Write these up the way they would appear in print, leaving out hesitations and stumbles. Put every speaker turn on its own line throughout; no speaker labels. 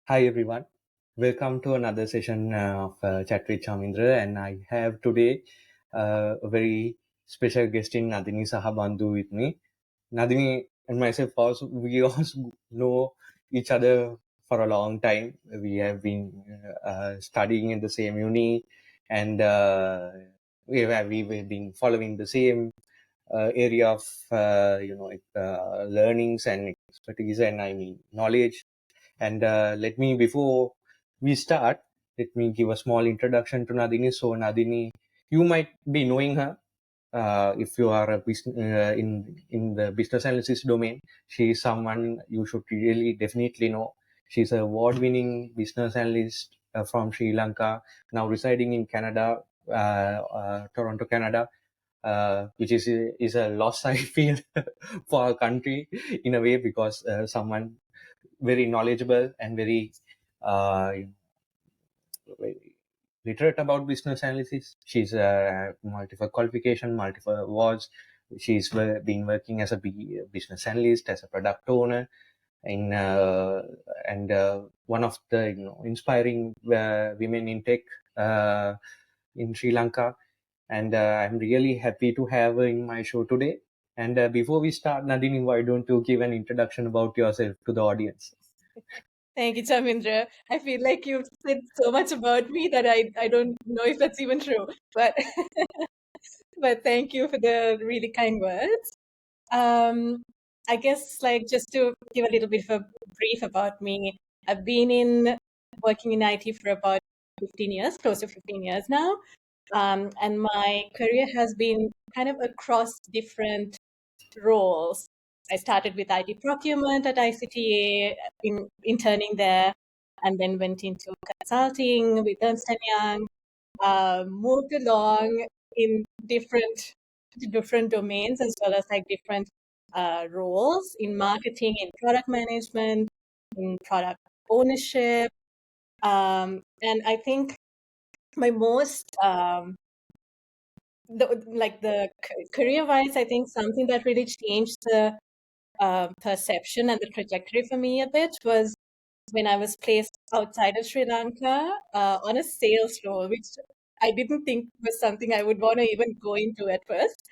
Hi everyone, welcome to another session of Chat with Chamindra, and I have today a very special guest in Nadini Sahabandu with me. Nadini and myself also, we also know each other for a long time. We have been studying in the same uni, and we've been following the same area of learnings and expertise, and I mean knowledge. And before we start, let me give a small introduction to Nadini. So, Nadini, you might be knowing her if you are in the business analysis domain. She is someone you should really definitely know. She's an award-winning business analyst from Sri Lanka, now residing in Canada, Toronto, Canada. Which is a loss I feel for our country in a way, because someone very knowledgeable and very uh, very literate about business analysis. She's multiple qualification, multiple awards. She's been working as a business analyst, as a product owner, in and one of the inspiring women in tech uh, in Sri Lanka. And I'm really happy to have her in my show today. And before we start, Nadine, why don't you give an introduction about yourself to the audience?
Thank you, Chamindra. I feel like you've said so much about me that I don't know if that's even true. But but thank you for the really kind words. I guess like just to give a little bit of a brief about me, I've been working in IT for about 15 years, close to 15 years now. And my career has been kind of across different roles. I started with IT procurement at ICTA, interning there, and then went into consulting with Ernst & Young, moved along in different domains, as well as like different roles in marketing, in product management, in product ownership. And I think my most career wise, I think something that really changed the perception and the trajectory for me a bit was when I was placed outside of Sri Lanka on a sales role, which I didn't think was something I would want to even go into at first.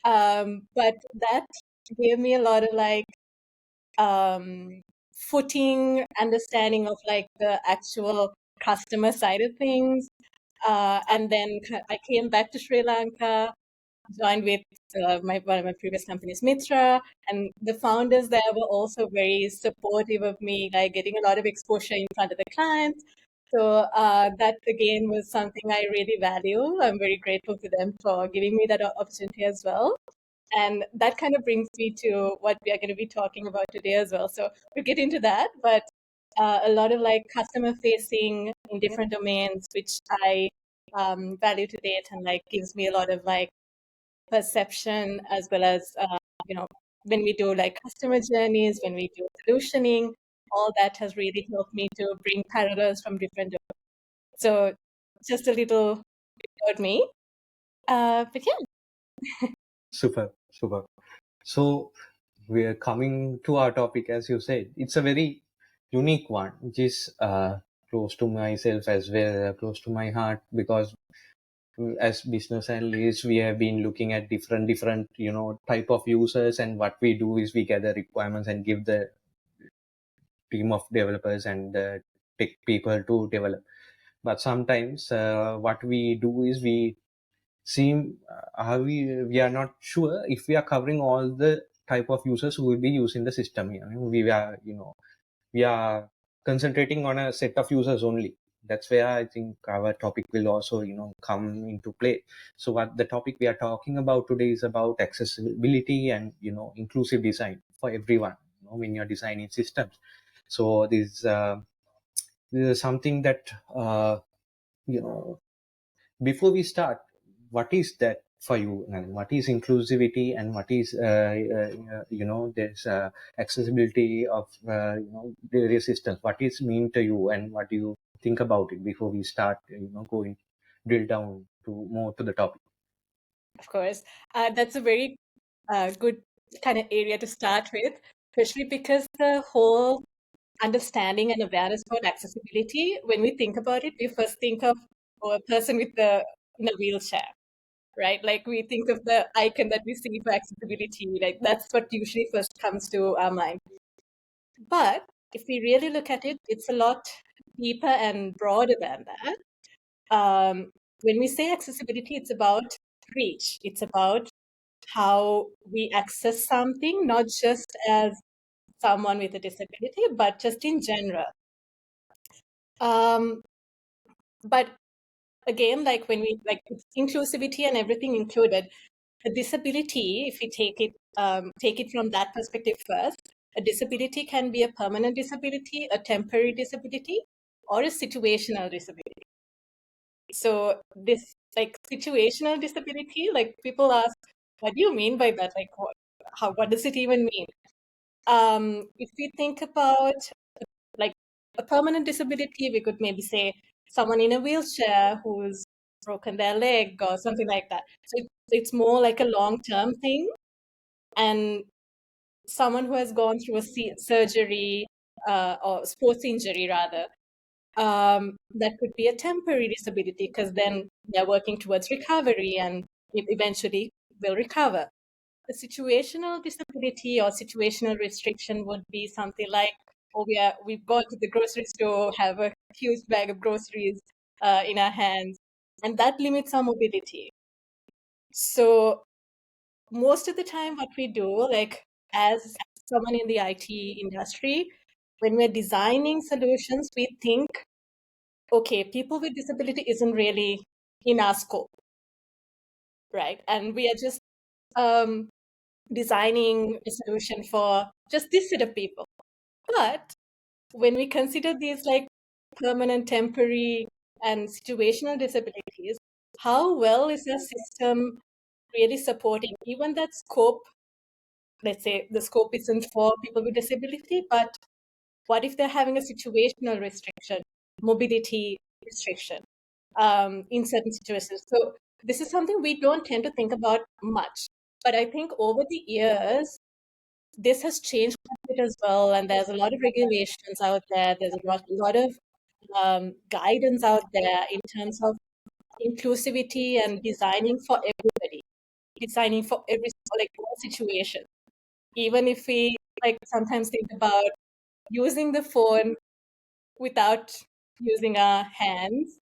But that gave me a lot of like footing, understanding of like the actual customer side of things. And then I came back to Sri Lanka, joined with one of my previous companies, Mitra, and the founders there were also very supportive of me, like getting a lot of exposure in front of the clients. So that again was something I really value. I'm very grateful to them for giving me that opportunity as well. And that kind of brings me to what we are going to be talking about today as well. So we'll get into that, but a lot of like customer facing in different domains, which I value to date and like gives me a lot of like perception, as well as you know when we do like customer journeys, when we do solutioning, all that has really helped me to bring parallels from different domains. So just a little about me, but yeah.
Super, super. So we are coming to our topic, as you said. It's a very unique one, which is close to myself as well, close to my heart, because as business analysts, we have been looking at different type of users, and what we do is we gather requirements and give the team of developers and tech people to develop. But sometimes what we do is we seem we are not sure if we are covering all the type of users who will be using the system. We are concentrating on a set of users only. That's where I think our topic will also come into play. So what the topic we are talking about today is about accessibility and inclusive design for everyone, when you're designing systems. So this is something that you know before we start, what is that for you? And what is inclusivity, and what is there's accessibility of various systems? What is mean to you, and what do you think about it before we start going drill down to more to the topic?
Of course, that's a very good kind of area to start with, especially because the whole understanding and awareness about accessibility, when we think about it, we first think of a person in a wheelchair, right? Like we think of the icon that we see for accessibility, like that's what usually first comes to our mind. But if we really look at it, it's a lot deeper and broader than that. When we say accessibility, it's about reach. It's about how we access something, not just as someone with a disability, but just in general. Um, but again, like when we like inclusivity and everything included, a disability, if we take it from that perspective first, a disability can be a permanent disability, a temporary disability, or a situational disability. So this like situational disability, like people ask, what do you mean by that? Like what does it even mean? If we think about like a permanent disability, we could maybe say someone in a wheelchair who's broken their leg or something like that. So it's more like a long-term thing. And someone who has gone through a surgery or sports injury rather, that could be a temporary disability because then they're working towards recovery and eventually will recover. A situational disability or situational restriction would be something like, oh, we've gone to the grocery store, have a huge bag of groceries in our hands, and that limits our mobility. So most of the time what we do, like as someone in the IT industry, when we're designing solutions, we think, okay, people with disability isn't really in our scope, right? And we are just designing a solution for just this set of people. But when we consider these like permanent, temporary, and situational disabilities, how well is the system really supporting even that scope? Let's say the scope isn't for people with disability, but what if they're having a situational restriction, mobility restriction in certain situations? So this is something we don't tend to think about much. But I think over the years, this has changed quite a bit as well. And there's a lot of regulations out there. There's a lot of guidance out there in terms of inclusivity and designing for everybody, designing for every like all situation. Even if we like sometimes think about using the phone without using our hands,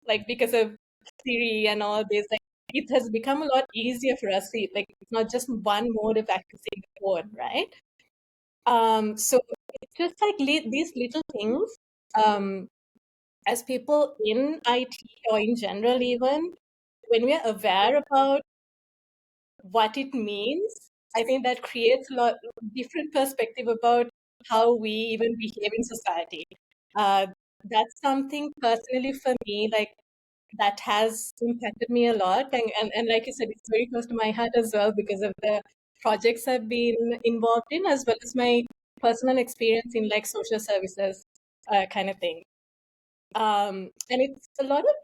like because of Siri and all this, like it has become a lot easier for us to like it's not just one mode of accessing the phone, right? So it's just like these little things. As people in IT or in general, even when we are aware about what it means, I think that creates a lot different perspective about how we even behave in society. Uh, that's something personally for me, like that has impacted me a lot. And like you said, it's very close to my heart as well because of the projects I've been involved in, as well as my personal experience in like social services kind of thing. And it's a lot of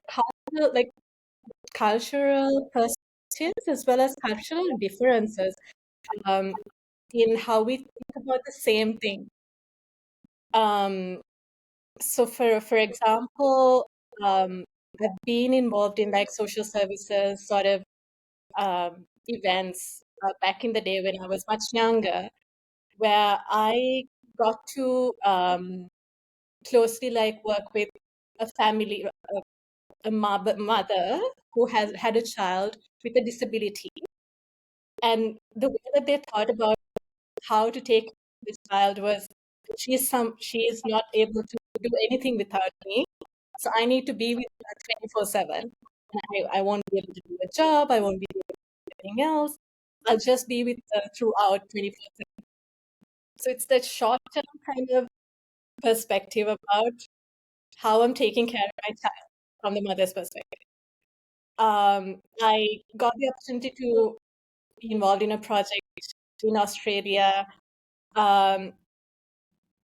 cultural perspectives as well as cultural differences um, in how we think about the same thing. So for example, I've been involved in like social services sort of events back in the day when I was much younger, where I got to closely like work with a family, a mother who has had a child with a disability, and the way that they thought about how to take this child was she is not able to do anything without me, so I need to be with her 24/7. I won't be able to do a job, I won't be able to do anything else, I'll just be with her throughout 24/7. So it's that short-term kind of perspective about how I'm taking care of my child from the mother's perspective. I got the opportunity to be involved in a project in Australia. Um,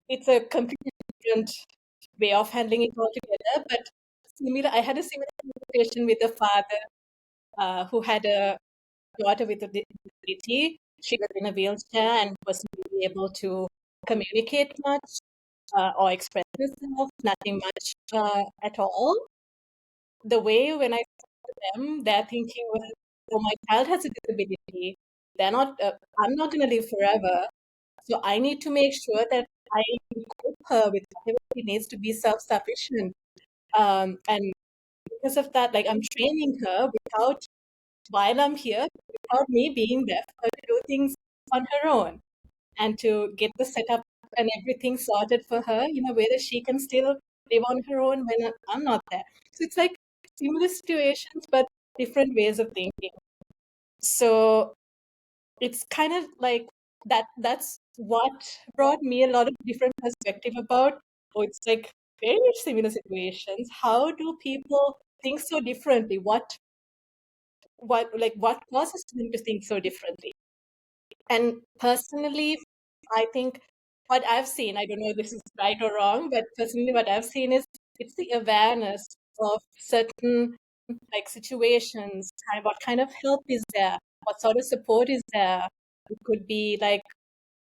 it's a completely different way of handling it altogether, but similar. I had a similar conversation with a father who had a daughter with a disability. She was in a wheelchair and wasn't really able to communicate much. or express herself, nothing much at all. The way when I talk to them, they're thinking, well, oh, my child has a disability. They're not. I'm not going to live forever, so I need to make sure that I equip her with whatever she needs to be self-sufficient. And because of that, like I'm training her without, while I'm here, without me being there for her to do things on her own and to get the setup and everything sorted for her in a way that she can still live on her own when I'm not there. So it's like similar situations, but different ways of thinking. So it's kind of like that's what brought me a lot of different perspective about, oh, it's like very similar situations. How do people think so differently? What causes them to think so differently? And personally, I think what I've seen, I don't know if this is right or wrong, but personally what I've seen is it's the awareness of certain like situations, what kind of help is there, what sort of support is there. It could be like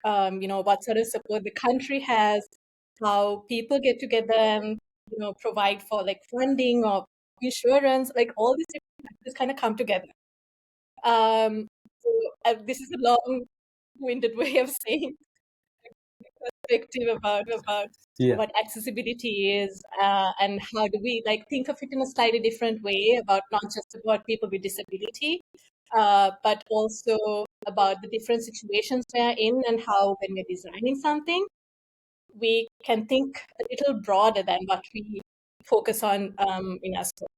what sort of support the country has, how people get together and provide for like funding or insurance, like all these different factors kind of come together. So this is a long-winded way of saying perspective about
Yeah.
what accessibility is, and how do we like think of it in a slightly different way about not just about people with disability, but also about the different situations we're in and how when we're designing something, we can think a little broader than what we focus on in our scope.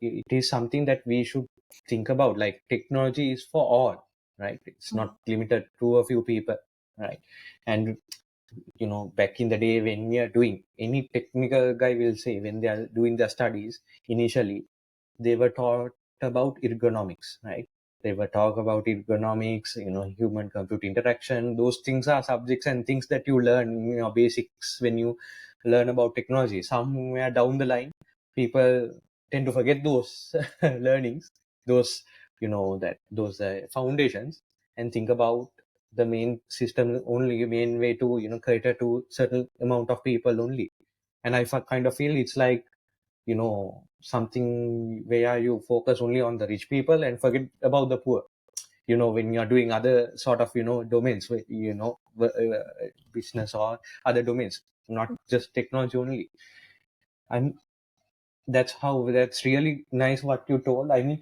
It is something that we should think about. Like technology is for all, right? It's not limited to a few people, right? And back in the day when we are doing, any technical guy will say when they are doing their studies initially, they were taught about ergonomics, right? They were taught about ergonomics, human computer interaction. Those things are subjects and things that you learn in your basics when you learn about technology. Somewhere down the line, people tend to forget those learnings, those those foundations, and think about the main system only, main way to cater to certain amount of people only. And I kind of feel it's like something where you focus only on the rich people and forget about the poor, when you're doing other sort of domains, business or other domains, not just technology only. And that's really nice what you told. I mean,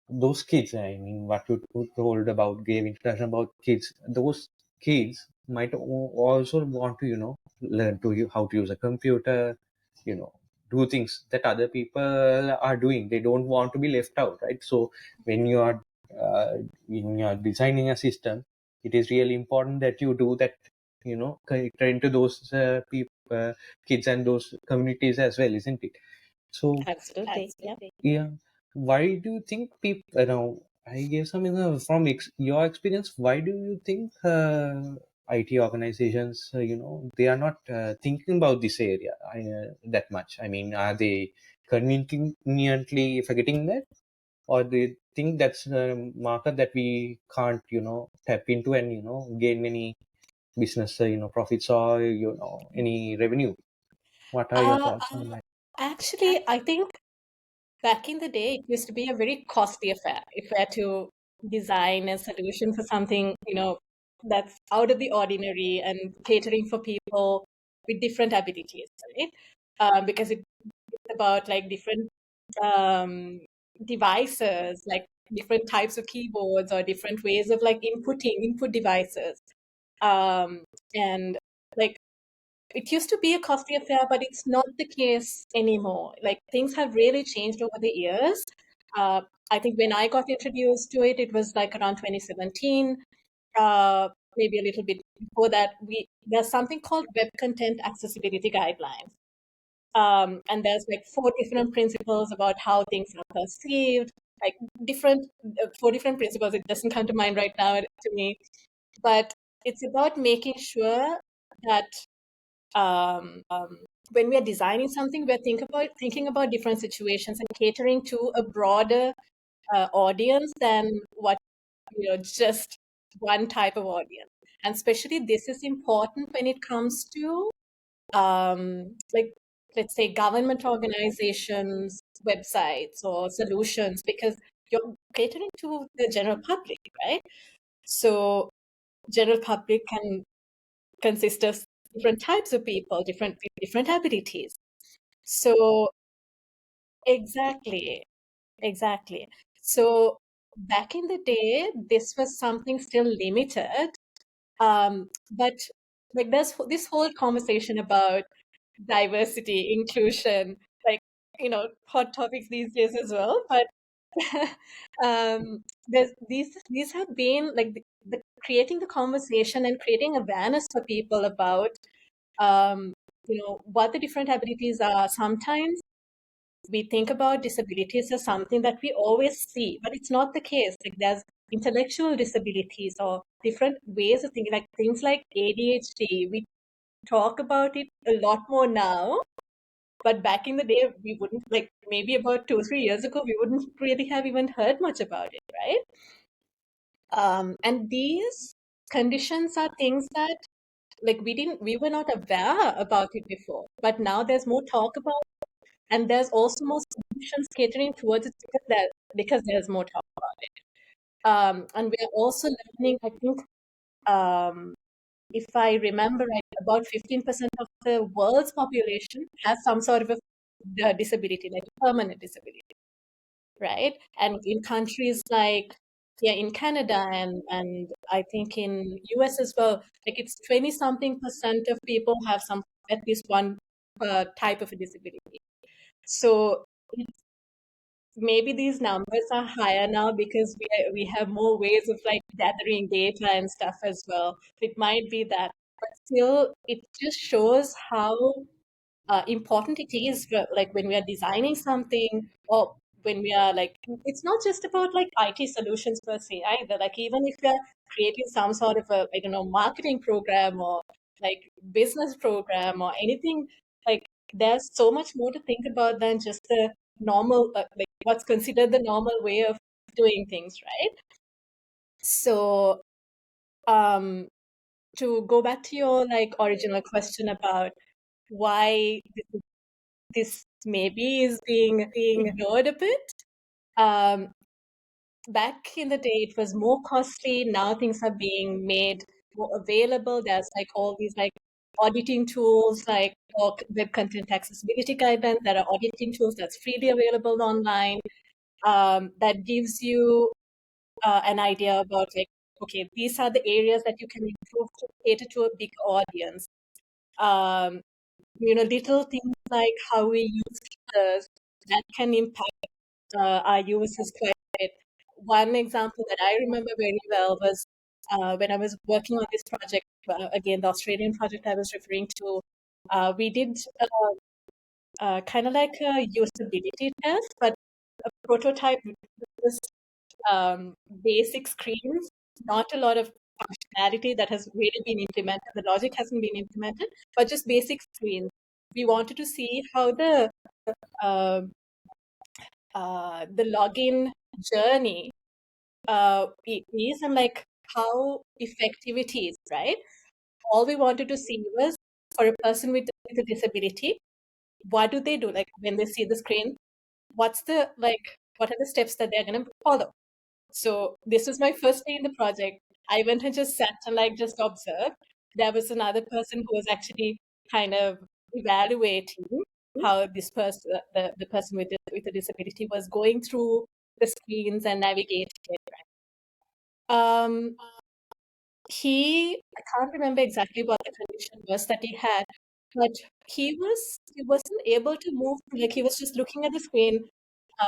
those kids, I mean, what you told about, gave introduction about kids, those kids might also want to learn to how to use a computer, you know do things that other people are doing. They don't want to be left out, right? So when you are when you are designing a system, it is really important that you do that, cater into those kids and those communities as well, isn't it? So
Absolutely, yeah.
yeah, why do you think people, I gave some, from your experience, why do you think IT organizations, they are not thinking about this area that much? I mean, are they conveniently forgetting that, or they think that's a market that we can't, tap into and, gain many business, profits or, any revenue? What are your
Uh,
thoughts on that?
Actually, I think back in the day, it used to be a very costly affair if we had to design a solution for something, that's out of the ordinary and catering for people with different abilities, right? Because it's about like different um, devices, like different types of keyboards or different ways of like input devices. And like it used to be a costly affair, but it's not the case anymore. Like things have really changed over the years. Uh, I think when I got introduced to it, it was like around 2017, maybe a little bit before that. There's something called Web Content Accessibility Guidelines. And there's like 4 different principles about how things are perceived, like different 4 different principles. It doesn't come to mind right now to me, but it's about making sure that um, when we are designing something, we're thinking about different situations and catering to a broader audience than what, just one type of audience. And especially this is important when it comes to like, let's say, government organizations, websites, or solutions, because you're catering to the general public, right? So general public can consist of different types of people, different abilities. So exactly, exactly. So back in the day, this was something still limited. But like there's this whole conversation about diversity, inclusion, like, hot topics these days as well. But there's these have been like the creating the conversation and creating awareness for people about what the different abilities are. Sometimes we think about disabilities as something that we always see, but it's not the case. Like there's intellectual disabilities or different ways of thinking, like things like ADHD. We talk about it a lot more now, but back in the day, we wouldn't, like maybe about 2 or 3 years ago, we wouldn't really have even heard much about it, right? And these conditions are things that like we were not aware about it before, but now there's more talk about it, and there's also more solutions catering towards it because there's more talk about it. And we are also learning, I think, if I remember right, about 15% of the world's population has some sort of a disability, like a permanent disability, right? And in countries like, yeah, in Canada and I think in US as well, like it's 20 something percent of people have some at least one type of a disability. So maybe these numbers are higher now because we have more ways of like gathering data and stuff as well. It might be that, but still, it just shows how important it is for, like when we are designing something, or when we are like, it's not just about like IT solutions per se either. Like even if we are creating some sort of a, I don't know, marketing program or like business program or anything, like there's so much more to think about than just the normal, like what's considered the normal way of doing things, right? So, to go back to your like original question about why this maybe is being ignored a bit. Um, Back in the day, it was more costly. Now things are being made more available. There's like all these like auditing tools, like or web content accessibility guidelines. There are auditing tools that's freely available online. That gives you an idea about like, okay, these are the areas that you can improve to cater to a big audience. Um, little things like how we use filters that can impact our users quite a bit. One example that I remember very well was when I was working on this project, again, the Australian project I was referring to, we did kind of like a usability test, but a prototype with just basic screens, not a lot of functionality that has really been implemented. The logic hasn't been implemented, but just basic screens. We wanted to see how uh, the login journey is and like how effective it is, right? All we wanted to see was for a person with a disability, what do they do? Like when they see the screen, what are the steps that they're going to follow? So this was my first day in the project. I went and just sat and like just observed. There was another person who was actually kind of evaluating how this person, the person with a disability, was going through the screens and navigating it. Um, I can't remember exactly what the condition was that he had, but he wasn't able to move. Like he was just looking at the screen.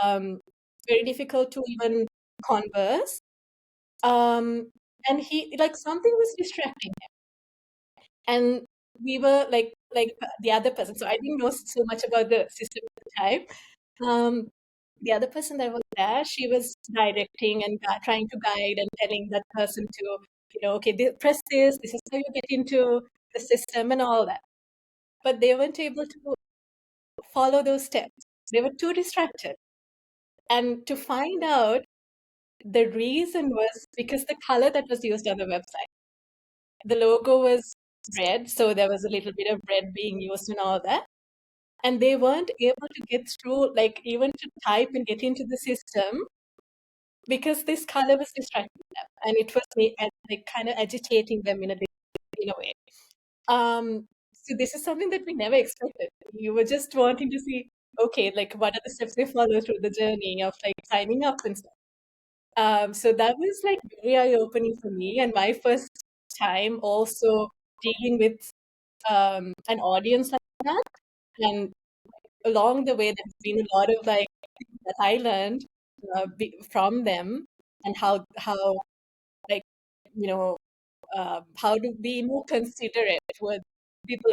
Very difficult to even converse. And he like something was distracting him, and we were like the other person. So I didn't know so much about the system at the time. The other person that was there, she was directing and trying to guide and telling that person to, okay, press this. This is how you get into the system and all that. but they weren't able to follow those steps. They were too distracted. And to find out, the reason was because the color that was used on the website. The logo was red, so there was a little bit of red being used and all that. And they weren't able to get through, like even to type and get into the system because this color was distracting them, and it was like kind of agitating them in a way. So this is something that we never expected. You were just wanting to see, okay, like what are the steps they follow through the journey of like signing up and stuff. So that was like very eye-opening for me, and my first time also dealing with an audience like that. And along the way, there's been a lot of like that I learned from them, and how like you know how to be more considerate with people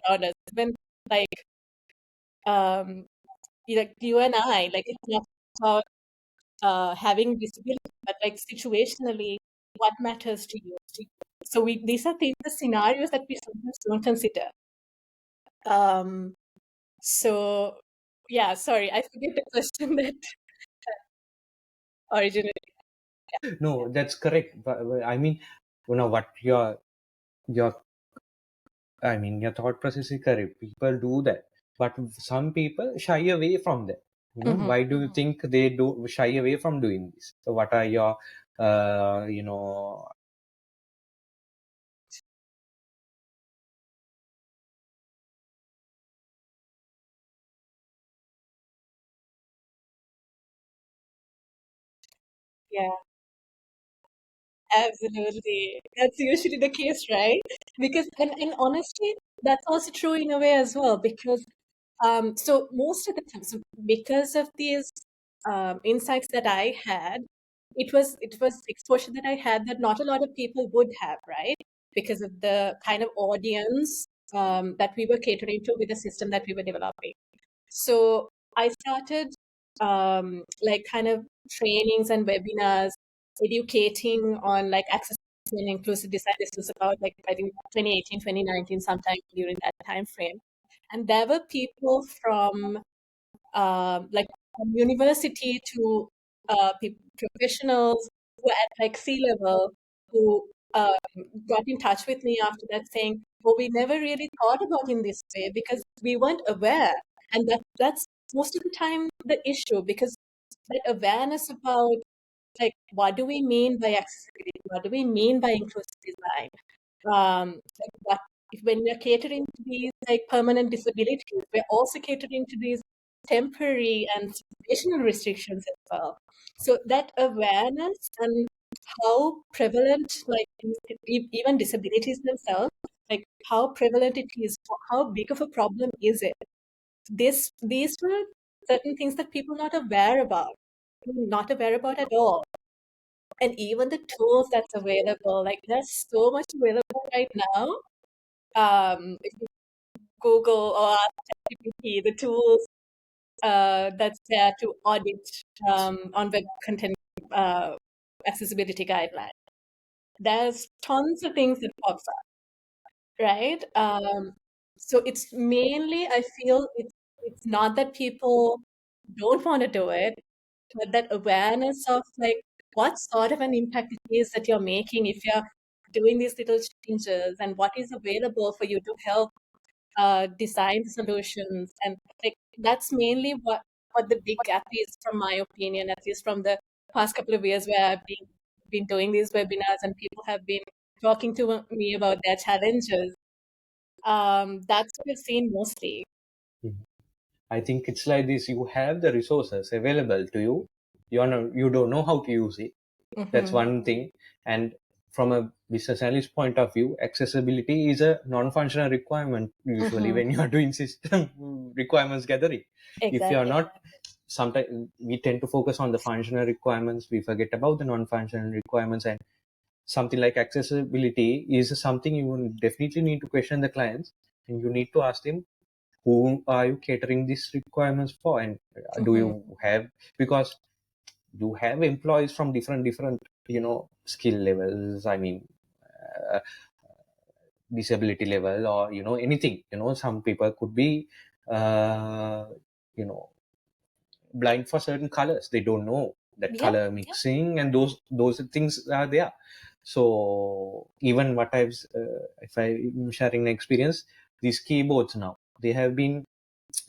around us. When like like you and I, like it's not about having disability, but like situationally, what matters to you. So these are things, the scenarios that we sometimes don't consider. So yeah, sorry, I forget the question that originally.
No, that's correct. But I mean, what your your thought process is correct. People do that, but some people shy away from that.
Mm-hmm.
Why do you think they do shy away from doing this? So what are your, uh, you know,
Yeah, absolutely. That's usually the case, right? Because and honestly, that's also true in a way as well. Because so most of the time, so because of these insights that I had, it was exposure that I had that not a lot of people would have, right? Because of the kind of audience that we were catering to with the system that we were developing. So I started like kind of trainings and webinars, educating on like accessibility and inclusive design. This was about like I think 2018, 2019, sometime during that time frame. And there were people from like from university to professionals who at like C-level who got in touch with me after that saying, "Oh, we never really thought about in this way because we weren't aware." And that's most of the time the issue, because that awareness about like what do we mean by accessibility, what do we mean by inclusive design, like what if when we're catering to these like permanent disabilities, we're also catering to these temporary and situational restrictions as well. So that awareness and how prevalent like even disabilities themselves, like how prevalent it is, how big of a problem is it? These were certain things that people not aware about at all. And even the tools that's available, like there's so much available right now. If you Google or ask ChatGPT, the tools that's there to audit on web content accessibility guidelines. There's tons of things that pops up, right? So it's mainly, I feel it's not that people don't want to do it, but that awareness of like what sort of an impact it is that you're making if you're doing these little changes, and what is available for you to help design solutions. And like that's mainly what the big gap is, from my opinion, at least from the past couple of years where I've been doing these webinars and people have been talking to me about their challenges. That's what I've seen mostly.
I think it's like this: you have the resources available to you, you don't know how to use it. That's
Mm-hmm.
one thing. And from a business analyst point of view, accessibility is a non-functional requirement usually
Mm-hmm.
when you are doing system requirements gathering. If you are
Exactly.
not, sometimes we tend to focus on the functional requirements, we forget about the non-functional requirements. And something like accessibility is something you will definitely need to question the clients, and you need to ask them, whom are you catering these requirements for? And do
Mm-hmm.
you have, because you have employees from different skill levels. I mean, uh, disability level, or anything. Some people could be uh, you know blind for certain colors. They don't know that
Yep.
color mixing, and those things are there. So even what if I'm sharing an experience, these keyboards now, they have been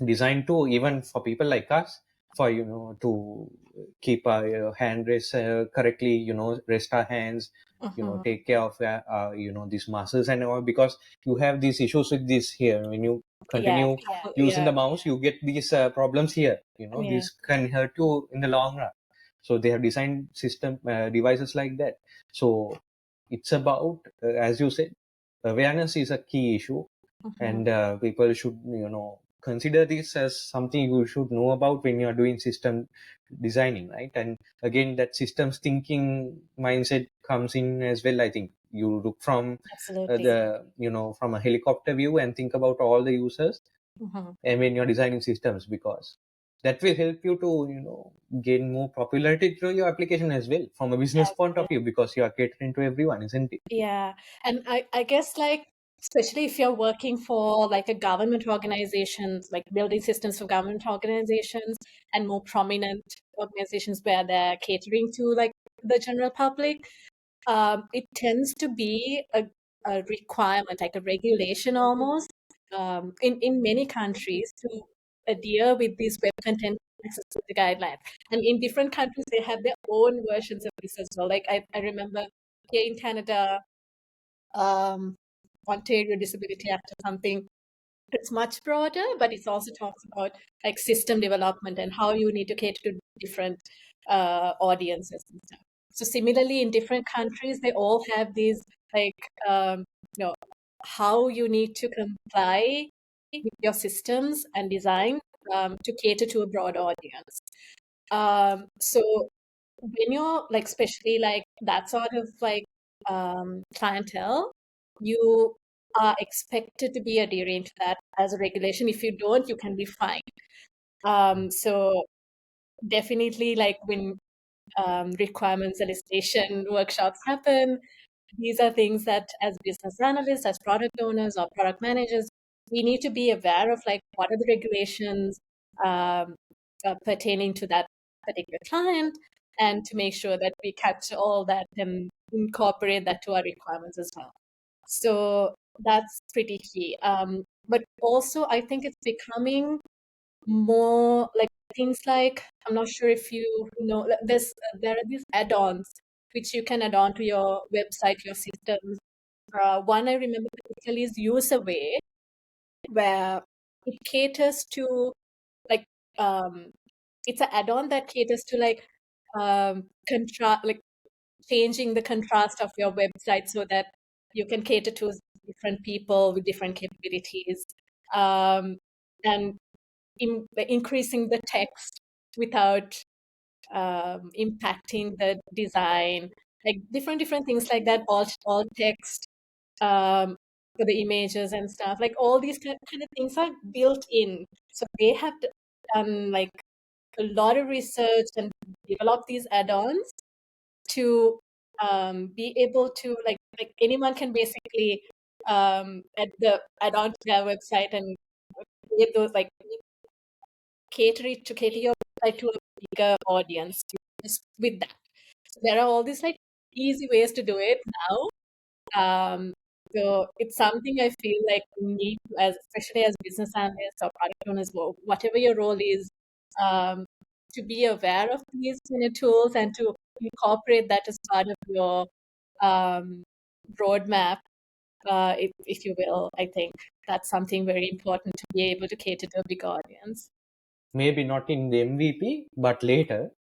designed to, even for people like us, for to keep our hand rest correctly, rest our hands,
Mhm.
take care of these muscles and all, because you have these issues with this here. When you
Yeah.
continue using
Yeah.
the mouse, you get these problems here.
Yeah.
These can hurt you in the long run. So they have designed system devices like that. So it's about, as you said, awareness is a key issue,
Mhm.
and people should consider this as something you should know about when you are doing system designing, right? And again, that systems thinking mindset comes in as well. I think you look from
Absolutely.
the from a helicopter view and think about all the users,
Mhm.
and when you're designing systems, because that will help you to gain more popularity through your application as well, from a business point of view, because you are catering to everyone, isn't it?
Yeah. And I guess like, especially if you're working for like a government organizations, like building systems for government organizations and more prominent organizations where they're catering to like the general public, it tends to be a requirement, like a regulation almost, in many countries to adhere with these web content accessibility guidelines. And in different countries, they have their own versions of this as well. Like I remember here in Canada, um, Ontario Disability Act or something. It's much broader, but it also talks about like system development and how you need to cater to different audiences and stuff. So similarly, in different countries, they all have these like you know how you need to comply with your systems and design to cater to a broad audience. So when you're like, especially like that sort of like clientele, you are expected to be adhering to that as a regulation. If you don't, you can be fined. So definitely, like when requirements elicitation workshops happen, these are things that as business analysts, as product owners or product managers, we need to be aware of, like what are the regulations um, pertaining to that particular client, and to make sure that we capture all that and incorporate that to our requirements as well. So that's pretty key. But also, I think it's becoming more like things like, I'm not sure if you know, there are these add-ons which you can add on to your website, your systems. One I remember particularly is UserWay, where it caters to like um, it's an add-on that caters to like contrast, like changing the contrast of your website so that you can cater to different people with different capabilities, um, and increasing the text without impacting the design, like different things like that, all text um, for the images and stuff, like all these kind of things are built in. So they have done like a lot of research and develop these add-ons to be able to like anyone can basically add on to their website and create those like cater your website to a bigger audience just with that. So there are all these like easy ways to do it now. Um, so it's something I feel like we need to, as especially as business analysts or product owners, whatever your role is, um, to be aware of these kind of tools and to incorporate that as part of your um, roadmap, if you will. I think that's something very important to be able to cater to a big audience.
Maybe not in the MVP, but later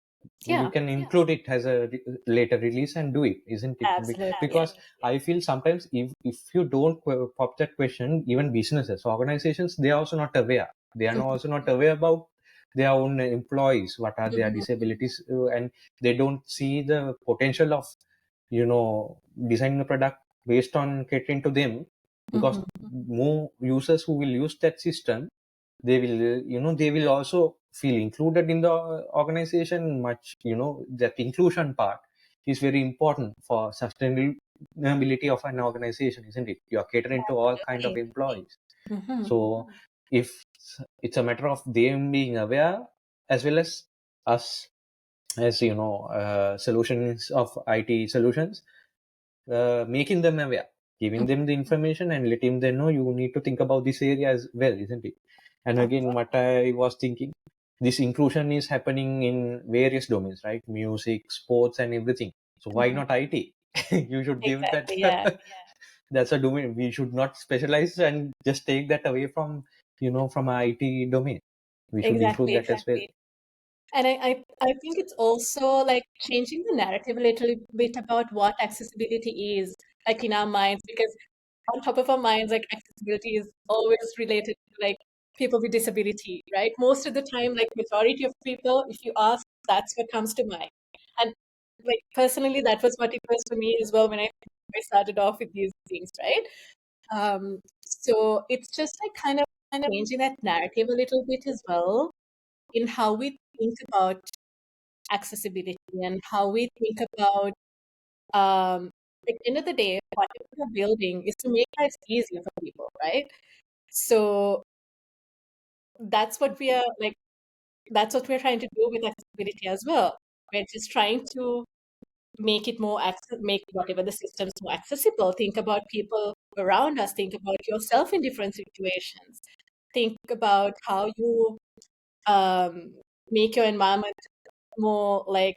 you
Yeah,
can include it as a later release and do it, isn't it?
absolutely.
Because I feel sometimes if you don't pop that question, even businesses, organizations, they are also not aware. They are also not aware about their own employees, what are their
Mhm.
disabilities, and they don't see the potential of designing a product based on catering to them, because
Mhm.
more users who will use that system, they will they will also feel included in the organization much. That inclusion part is very important for sustainability of an organization, isn't it? You are catering to all kind of employees.
Mm-hmm.
So if it's a matter of them being aware, as well as us, as solutions of IT solutions, making them aware, giving them the information and letting them know you need to think about this area as well, isn't it? And again, what I was thinking, this inclusion is happening in various domains, right? Music, sports, and everything. So why not IT? You should give that.
Exactly. Yeah.
That's a domain. We should not specialize and just take that away from from IT domain. We should include
Exactly.
that as well.
And I think it's also like changing the narrative a little bit about what accessibility is, like in our minds, because on top of our minds, like accessibility is always related to like people with disability, right? Most of the time, like majority of people, if you ask, that's what comes to mind. And like personally, that was what it was for me as well when I started off with these things, right? So it's just like kind of changing that narrative a little bit as well in how we think about accessibility and how we think about at the end of the day, what we're building is to make life easier for people, right? So that's what we are like, that's what we're trying to do with accessibility as well. We're just trying to make it more make whatever the systems more accessible. Think about people around us, think about yourself in different situations. Think about how you um, make your environment more like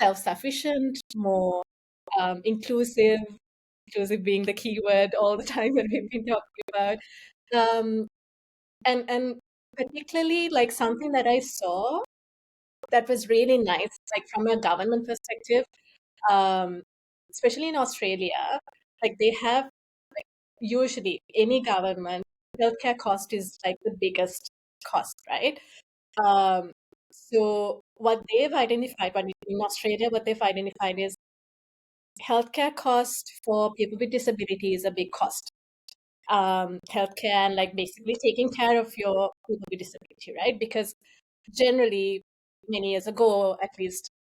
self-sufficient, more inclusive, inclusive being the key word all the time that we've been talking about. Um, and particularly like something that I saw that was really nice, like from a government perspective, um, especially in Australia, like they have like usually any government healthcare cost is like the biggest cost, right? Um, so what they've identified, but in Australia, what they've identified is healthcare cost for people with disability is a big cost. Healthcare and like basically taking care of your people with disability, right? Because generally, many years ago, at least,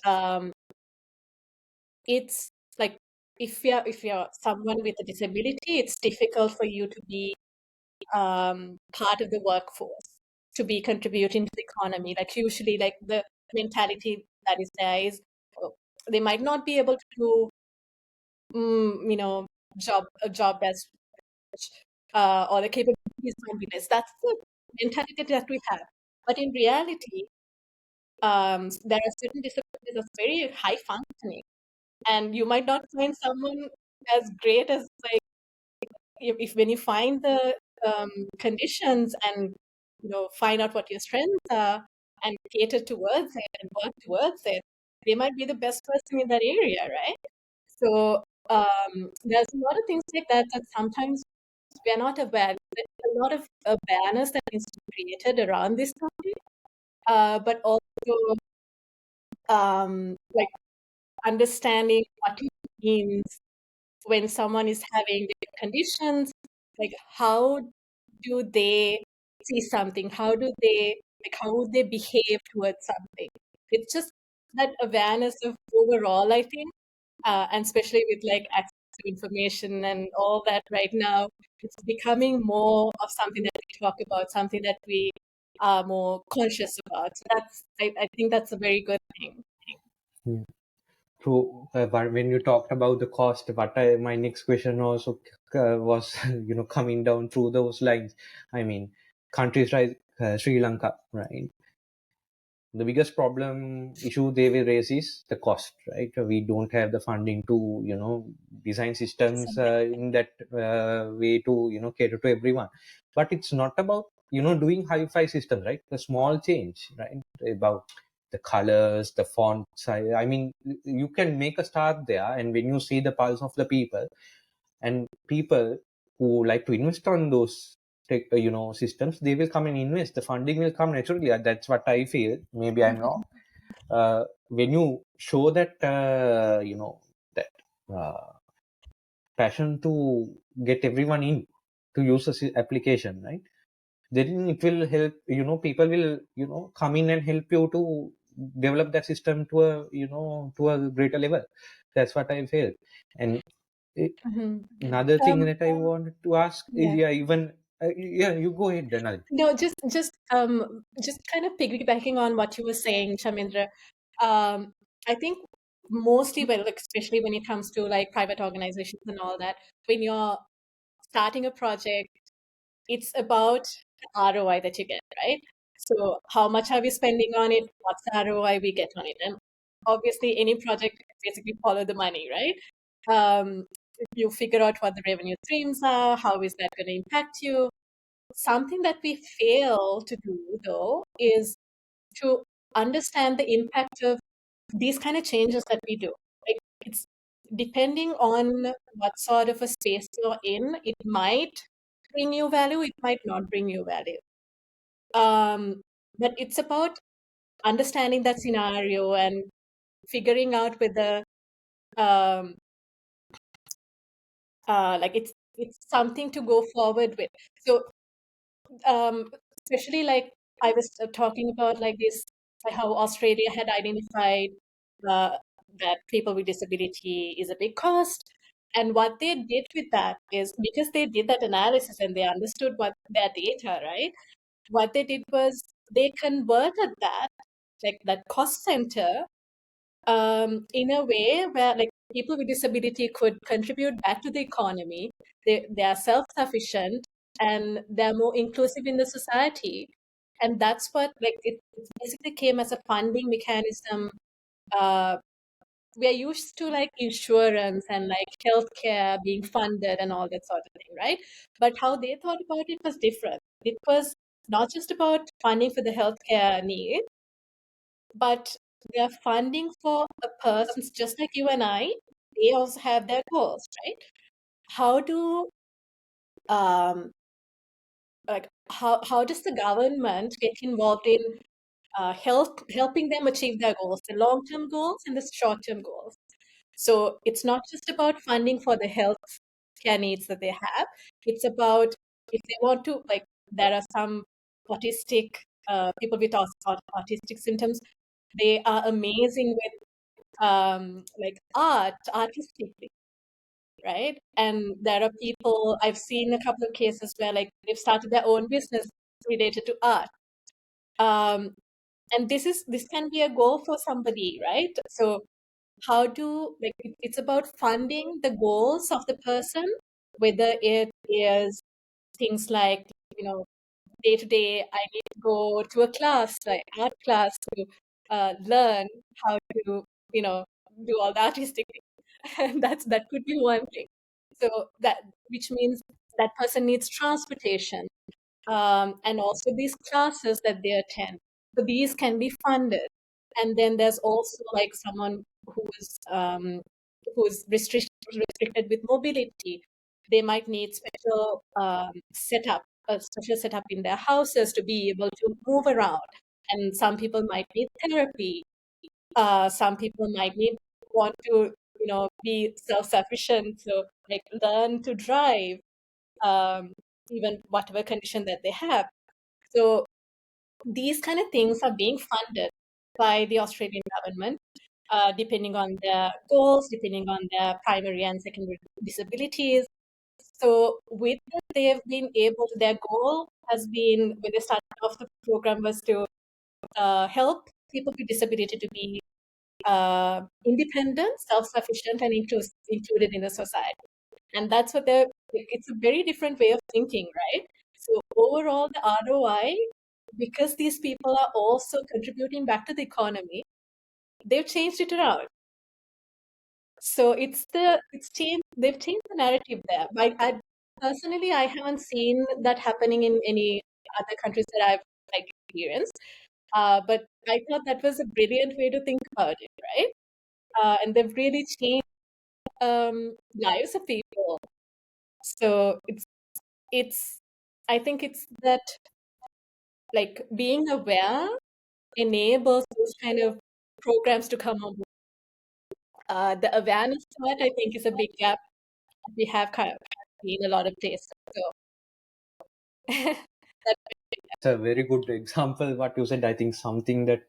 it's like if you're someone with a disability, it's difficult for you to be part of the workforce, to be contributing to the economy. Like usually, like the mentality that is there is they might not be able to do you know, a job as or the capabilities might be less. That's the mentality that we have. But in reality, there are certain disabilities that's very high functioning, and you might not find someone as great as like if when you find the conditions and find out what your strengths are and cater towards it and work towards it, they might be the best person in that area, right? So there's a lot of things like that that sometimes we're not aware. There's a lot of awareness that needs to be created around this topic, but also like understanding what it means when someone is having conditions, like how do they see something? How would they behave towards something? It's just that awareness of overall, I think, and especially with like access to information and all that right now, it's becoming more of something that we talk about, something that we are more conscious about. So I think that's a very good thing.
Yeah. So when you talked about the cost, my next question also was coming down through those lines. I mean, countries like Sri Lanka, right? The biggest problem issue they will raise is the cost, right? We don't have the funding to design systems in that way to cater to everyone. But it's not about doing hi-fi systems, right? The small change, right? About the colors, the font size. I mean, you can make a start there, and when you see the pulse of the people, and people who like to invest on those systems, they will come and invest. The funding will come naturally. That's what I feel. Maybe I'm wrong. When you show that that uh, passion to get everyone in to use this application, right? Then it will help. People will come in and help you to develop that system to a to a greater level. That's what I feel. And Another thing
Um,
that I wanted to ask,
yeah.
yeah, even yeah, you go ahead, Denali.
No, just kind of piggybacking on what you were saying, Chamindra. I think mostly when, like, especially when it comes to like private organizations and all that, when you're starting a project, it's about the ROI that you get, right? So how much are we spending on it? What's the ROI we get on it? And obviously, any project basically follow the money, right? You figure out what the revenue streams are. How is that going to impact you? Something that we fail to do, though, is to understand the impact of these kind of changes that we do. Like, it's depending on what sort of a space you're in, it might bring you value, it might not bring you value. But it's about understanding that scenario and figuring out whether um, like it's something to go forward with. So um, especially like I was talking about like this, like how Australia had identified uh, that people with disability is a big cost. And what they did with that is, because they did that analysis and they understood what their data, right? What they did was they converted that, like that cost center, in a way where like people with disability could contribute back to the economy. They are self-sufficient and they're more inclusive in the society. And that's what like it basically came as a funding mechanism. Uh, we are used to like insurance and like healthcare being funded and all that sort of thing, right? But how they thought about it was different. It was not just about funding for the healthcare need, but they're funding for a person just like you and I. They also have their goals, right? How do um how does the government get involved in helping them achieve their goals, the long-term goals and the short-term goals? So it's not just about funding for the health care needs that they have. It's about if they want to, like, there are some autistic people with autistic symptoms. They are amazing with like artistically, right? And there are people, I've seen a couple of cases where like they've started their own business related to art. Um, and this can be a goal for somebody, right? So how do like it's about funding the goals of the person, whether it is things like, you know, day to day, I need to go to a class, like art class, to learn how to, you know, do all the artistic things. And that could be one thing. So that, which means that person needs transportation, and also these classes that they attend. So these can be funded. And then there's also like someone who's restricted with mobility. They might need special setup in their houses to be able to move around. And some people might need therapy. Some people might need want to, you know, be self-sufficient, so like learn to drive, um, even whatever condition that they have. So these kind of things are being funded by the Australian government, depending on their goals, depending on their primary and secondary disabilities. So with that, they have been able, their goal has been, when they started off the program, was to help people with disability to be independent, self-sufficient, and included in the society. And that's what they're, it's a very different way of thinking, right? So overall, the ROI, because these people are also contributing back to the economy, they've changed it around. So they've changed the narrative there. Personally, I haven't seen that happening in any other countries that I've like experienced. But I thought that was a brilliant way to think about it, right? And they've really changed lives of people. So it's I think it's that like being aware enables those kind of programs to come on. The awareness part, I think, is a big gap we have kind of in a lot of places. So that,
It's a very good example what you said. I think something that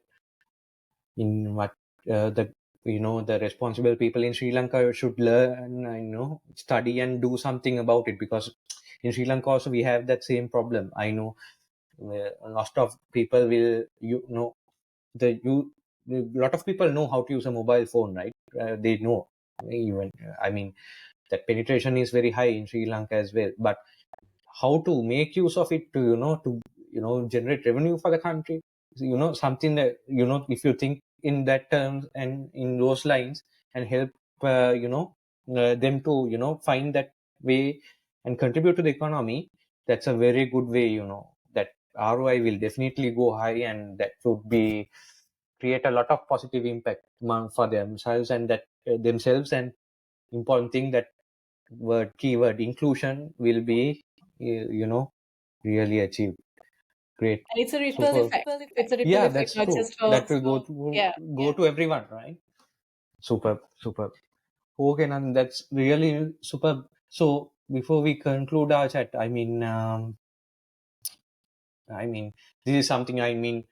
in what that the responsible people in Sri Lanka should learn, study and do something about it, because in Sri Lanka also we have that same problem. I know a lot of people will, a lot of people know how to use a mobile phone, right? They know, even, I mean, that penetration is very high in Sri Lanka as well. But how to make use of it to, generate revenue for the country, something that, if you think in that terms and in those lines, and help, them to, find that way and contribute to the economy, that's a very good way, that ROI will definitely go high, and that would be create a lot of positive impact for themselves, and that themselves, and important thing, that keyword inclusion will be, really achieved. Great.
And it's a ripple
Super.
effect. It's a ripple
Yeah,
effect,
that's
not
true.
just for,
That will
yeah.
go to everyone, right? Super, super. Okay, and that's really super. So before we conclude our chat, this is something,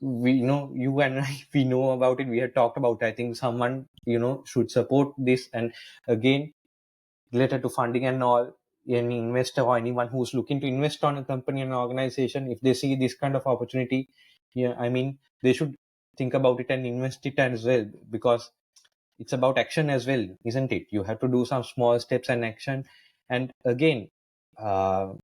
we know, you and I, we know about it. We had talked about it. I think someone, should support this. And again, related to funding and all, any investor or anyone who's looking to invest on a company and organization, if they see this kind of opportunity, yeah, they should think about it and invest it as well, because it's about action as well, isn't it? You have to do some small steps and action. And again, uh,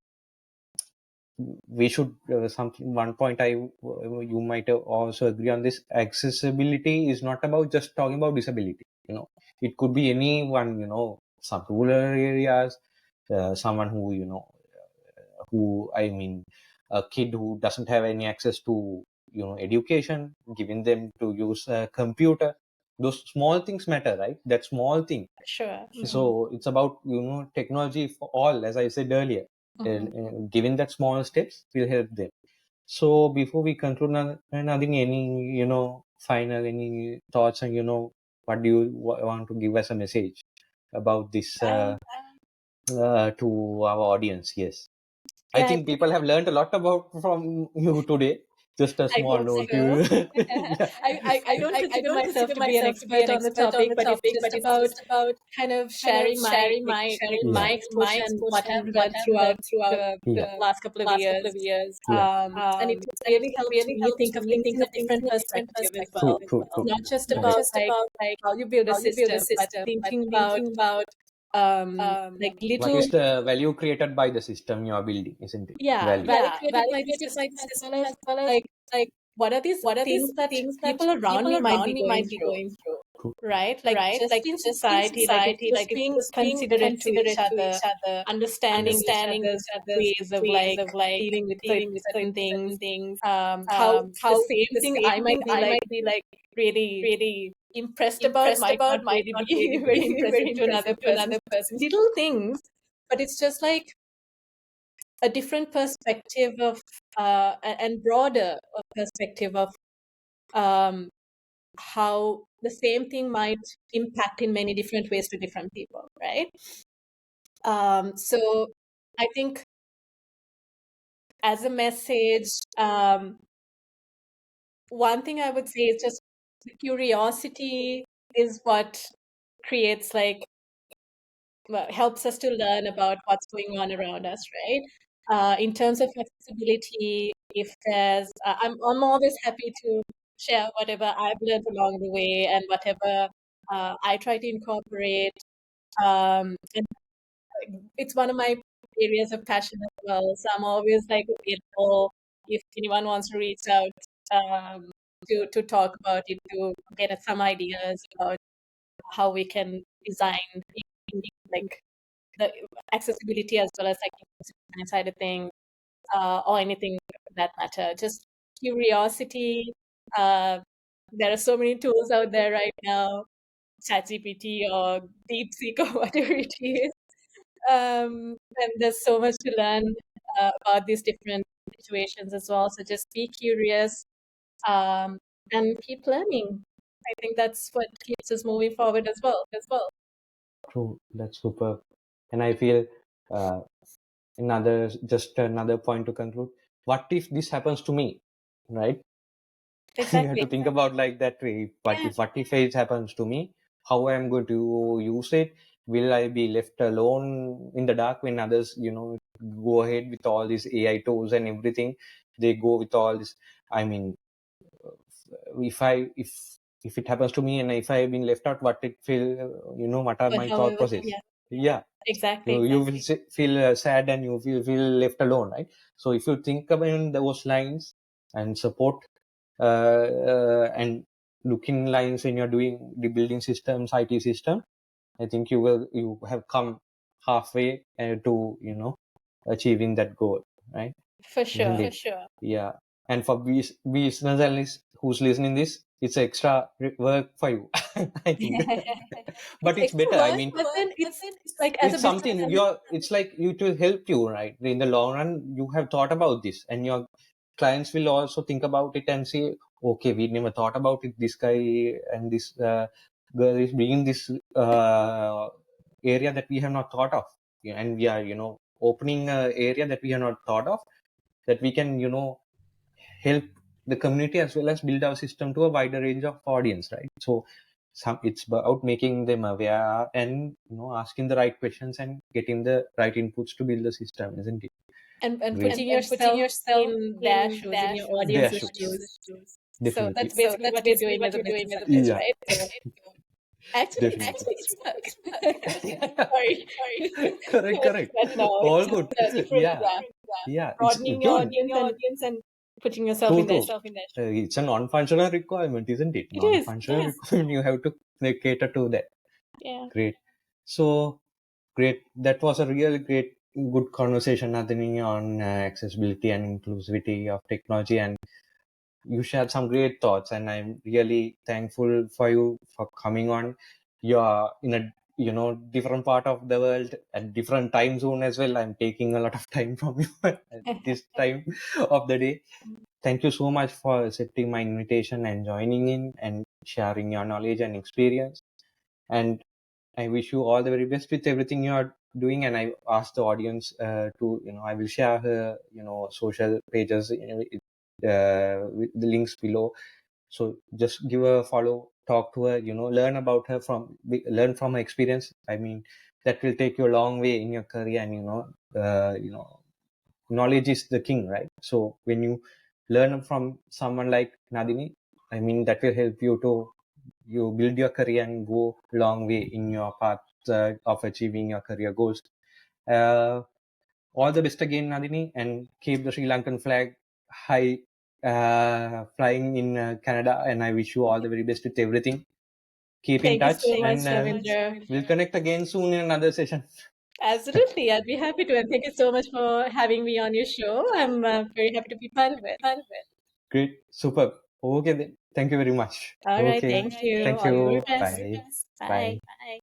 we should, something, one point you might have also agree on this: accessibility is not about just talking about disability. It could be anyone, some rural areas, someone who, a kid who doesn't have any access to, education, giving them to use a computer. Those small things matter, right? That small thing.
Sure.
So it's about, technology for all, as I said earlier. Giving that small steps will help them. So before we conclude, Nadine, any, final, any thoughts, and, what do you want to give us a message about this,
Um,
to our audience? Yes. I
yeah,
think people have learned a lot about from you today. Just a
I
small
hope
note
so.
to yeah.
I don't consider myself to be an expert on the topic, but it's just about kind of sharing my exposure and what I've learned throughout the
Yeah.
last couple of years.
Yeah.
And it really helped me think of things in a different perspective as
True,
well.
true, true.
Not just
Correct.
about like how you build a system, but thinking about like
What
little,
is the value created by the system you are building, isn't it?
yeah,
Value.
value created by the system, as well as like what are these things that people around me might be going through,
True.
right? Like just in society, like it's just being considerate to each other, understanding each other's ways of like dealing with certain things. How the same thing I might be like really impressed about might not really be very impressive to another person. So just little things, but it's just like a different perspective of and broader perspective of um, how the same thing might impact in many different ways to different people, right? So I think as a message, one thing I would say is just curiosity is what creates like helps us to learn about what's going on around us, right? In terms of accessibility, if there's, I'm always happy to share whatever I've learned along the way and whatever I try to incorporate. And it's one of my areas of passion as well. So I'm always like available if anyone wants to reach out to talk about it, to get some ideas about how we can design like the accessibility as well as like inclusive side of things, or anything for that matter. Just curiosity. Uh, there are so many tools out there right now, ChatGPT or DeepSeek or whatever it is. And there's so much to learn about these different situations as well. So just be curious and keep learning. I think that's what keeps us moving forward as well.
True. That's super. And I feel, uh, just another point to conclude. What if this happens to me, right? You have
Exactly.
to think about like that way. But
Yeah.
if what if it happens to me, how I am going to use it? Will I be left alone in the dark when others, go ahead with all these AI tools and everything? They go with all this. I mean, if I if it happens to me and if I have been left out, what it feel? What are
But
my thought
however,
process?
yeah,
Yeah,
exactly.
you will feel sad and you feel left alone, right? So if you think about those lines and support and looking lines when you're doing the building systems, IT system, I think you have come halfway to achieving that goal, right?
For
Isn't
sure.
it? Sure. Yeah. And for business analysts who's listening this, it's extra work for you. I think.
It's
But it's
extra
better. I
work,
mean,
but then it's like as a
it's
business
something
analyst,
it's like it will help you, right? In the long run, you have thought about this, and your clients will also think about it and say, okay, we never thought about it. This guy and this girl is bringing this area that we have not thought of. Yeah, and we are opening an area that we have not thought of, that we can help the community as well as build our system to a wider range of audience, right? So it's about making them aware and asking the right questions and getting the right inputs to build the system, isn't it?
and
Great.
putting yourself in their shoes, in your
Their
audience's
shoes.
shoes. So
Definitely.
that's basically what you're doing as a business analyst,
Yeah,
right? So actually, it's work. Sorry,
correct, correct.
but no,
All
it's
good.
just a different,
Yeah,
yeah,
yeah, it's
broadening your
good.
audience and putting yourself
True,
in their
true.
shoes.
It's a non-functional requirement, isn't it?
It is,
Non-functional requirement. You have to cater to that.
yeah.
Great. So great. That was a really great, good conversation, Nadini, on accessibility and inclusivity of technology. And you shared some great thoughts. And I'm really thankful for you for coming on. You're in a different part of the world at different time zone as well. I'm taking a lot of time from you at this time of the day. Thank you so much for accepting my invitation and joining in and sharing your knowledge and experience. And I wish you all the very best with everything you are doing. And I ask the audience to, I will share her, social pages, with the links below. So just give her a follow, talk to her, learn about her learn from her experience. I mean, that will take you a long way in your career. And, knowledge is the king, right? So when you learn from someone like Nadini, I mean, that will help you to build your career and go a long way in your path of achieving your career goals. Uh, all the best again, Nadini, and keep the Sri Lankan flag high, flying in Canada. And I wish you all the very best with everything. Keep in
Thank you
touch,
so much,
and
Ravindra.
we'll connect again soon in another session.
Absolutely, I'd be happy to. And thank you so much for having me on your show. I'm very happy to be part of it.
Great, super. Okay, then. Thank you very much.
All right,
Okay,
thank you.
thank
All the very
you.
best.
Bye.
Bye.
Bye.